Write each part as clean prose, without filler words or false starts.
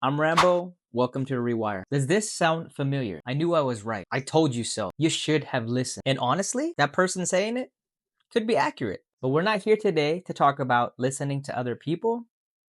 I'm Rambo. Welcome to Rewire. Does this sound familiar? I knew I was right. I told you so. You should have listened. And honestly, that person saying it could be accurate. But we're not here today to talk about listening to other people.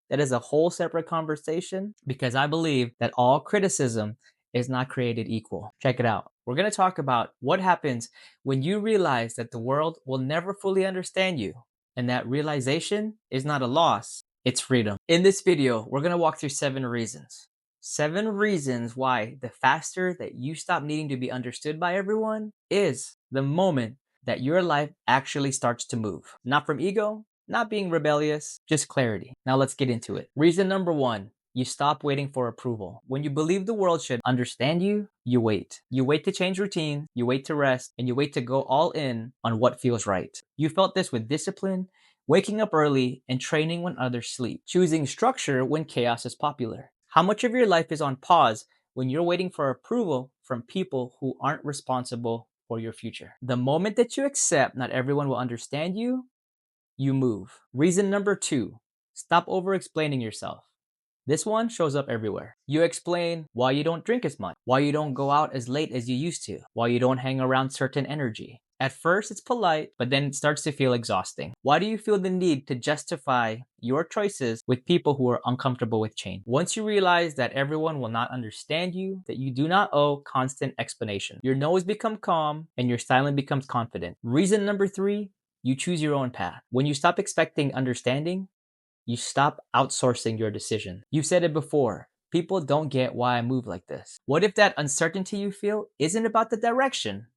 That is a whole separate conversation because I believe that all criticism is not created equal. Check it out. We're going to talk about what happens when you realize that the world will never fully understand you. And that realization is not a loss, it's freedom. In this video, we're going to walk through 7 reasons. 7 reasons why the faster that you stop needing to be understood by everyone is the moment that your life actually starts to move. Not from ego, not being rebellious, just clarity. Now let's get into it. Reason number 1. You stop waiting for approval. When you believe the world should understand you, you wait. You wait to change routine, you wait to rest, and you wait to go all in on what feels right. You felt this with discipline, waking up early, and training when others sleep. Choosing structure when chaos is popular. How much of your life is on pause when you're waiting for approval from people who aren't responsible for your future? The moment that you accept not everyone will understand you, you move. Reason number 2, stop over explaining yourself. This one shows up everywhere. You explain why you don't drink as much, why you don't go out as late as you used to, why you don't hang around certain energy. At first, it's polite, but then it starts to feel exhausting. Why do you feel the need to justify your choices with people who are uncomfortable with change? Once you realize that everyone will not understand you, that you do not owe constant explanation, your no's become calm and your silence becomes confident. Reason number 3, you choose your own path. When you stop expecting understanding, you stop outsourcing your decision. You've said it before. People don't get why I move like this. What if that uncertainty you feel isn't about the direction,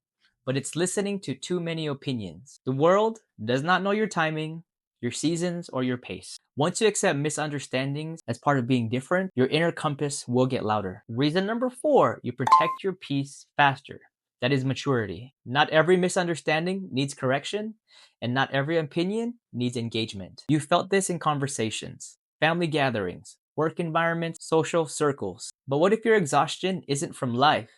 but it's listening to too many opinions? The world does not know your timing, your seasons, or your pace. Once you accept misunderstandings as part of being different, your inner compass will get louder. Reason number 4, you protect your peace faster. That is maturity. Not every misunderstanding needs correction, and not every opinion needs engagement. You felt this in conversations, family gatherings, work environments, social circles. But what if your exhaustion isn't from life?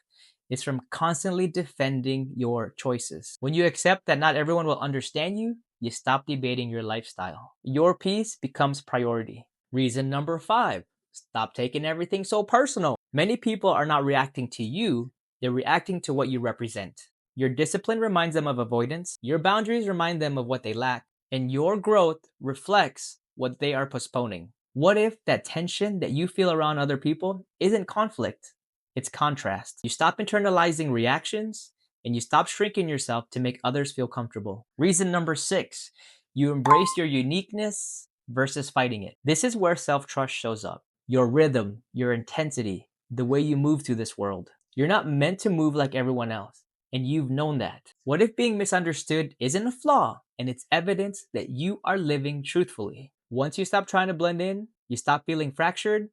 It's from constantly defending your choices. When you accept that not everyone will understand you, you stop debating your lifestyle. Your peace becomes priority. Reason number 5, stop taking everything so personal. Many people are not reacting to you, they're reacting to what you represent. Your discipline reminds them of avoidance, your boundaries remind them of what they lack, and your growth reflects what they are postponing. What if that tension that you feel around other people isn't conflict? It's contrast. You stop internalizing reactions and you stop shrinking yourself to make others feel comfortable. Reason number 6, you embrace your uniqueness versus fighting it. This is where self-trust shows up. Your rhythm, your intensity, the way you move through this world. You're not meant to move like everyone else, and you've known that. What if being misunderstood isn't a flaw and it's evidence that you are living truthfully? Once you stop trying to blend in, you stop feeling fractured,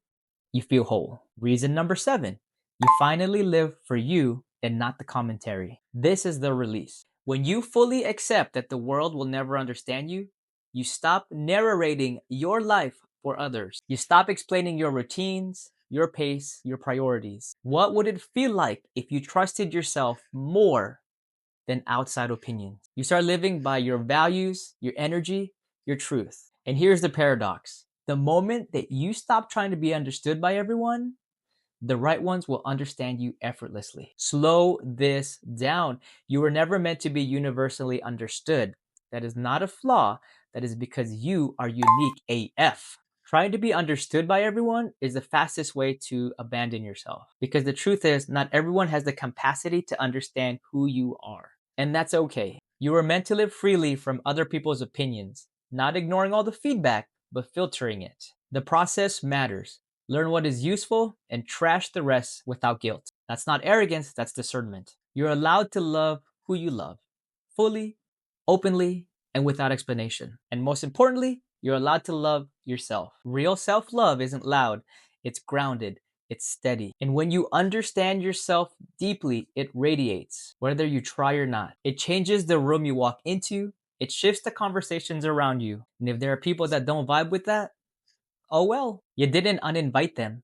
you feel whole. Reason number 7, you finally live for you and not the commentary. This is the release. When you fully accept that the world will never understand you, you stop narrating your life for others. You stop explaining your routines, your pace, your priorities. What would it feel like if you trusted yourself more than outside opinions? You start living by your values, your energy, your truth. And here's the paradox. The moment that you stop trying to be understood by everyone, the right ones will understand you effortlessly. Slow this down. You were never meant to be universally understood. That is not a flaw. That is because you are unique AF. Trying to be understood by everyone is the fastest way to abandon yourself. Because the truth is, not everyone has the capacity to understand who you are. And that's okay. You were meant to live freely from other people's opinions, not ignoring all the feedback, but filtering it. The process matters. Learn what is useful and trash the rest without guilt. That's not arrogance, that's discernment. You're allowed to love who you love, fully, openly, and without explanation. And most importantly, you're allowed to love yourself. Real self-love isn't loud, it's grounded, it's steady. And when you understand yourself deeply, it radiates, whether you try or not. It changes the room you walk into, it shifts the conversations around you. And if there are people that don't vibe with that, oh well, you didn't uninvite them.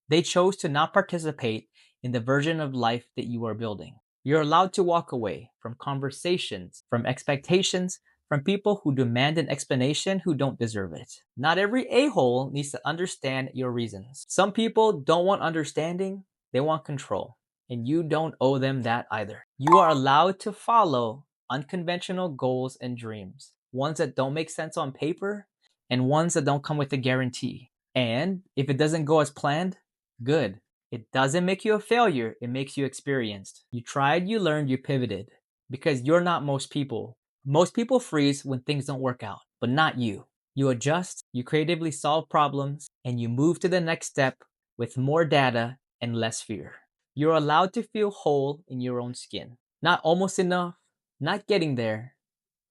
They chose to not participate in the version of life that you are building. You're allowed to walk away from conversations, from expectations, from people who demand an explanation who don't deserve it. Not every a-hole needs to understand your reasons. Some people don't want understanding, they want control. And you don't owe them that either. You are allowed to follow unconventional goals and dreams, ones that don't make sense on paper and ones that don't come with a guarantee. And if it doesn't go as planned, good. It doesn't make you a failure, it makes you experienced. You tried, you learned, you pivoted. Because you're not most people. Most people freeze when things don't work out, but not you. You adjust, you creatively solve problems, and you move to the next step with more data and less fear. You're allowed to feel whole in your own skin. Not almost enough, not getting there,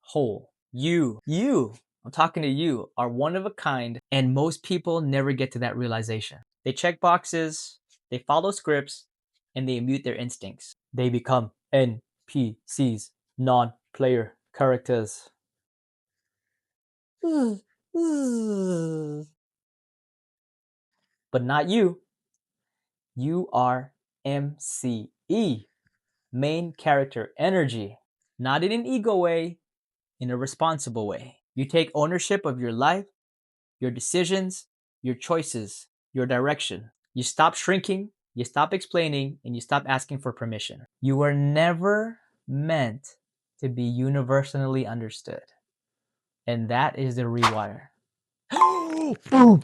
whole. I'm talking to you, are one of a kind, and most people never get to that realization. They check boxes, they follow scripts, and they mute their instincts. They become NPCs, non-player characters. But not you. You are MCE, main character energy. Not in an ego way, in a responsible way. You take ownership of your life, your decisions, your choices, your direction. You stop shrinking, you stop explaining, and you stop asking for permission. You were never meant to be universally understood. And that is the rewire. Boom!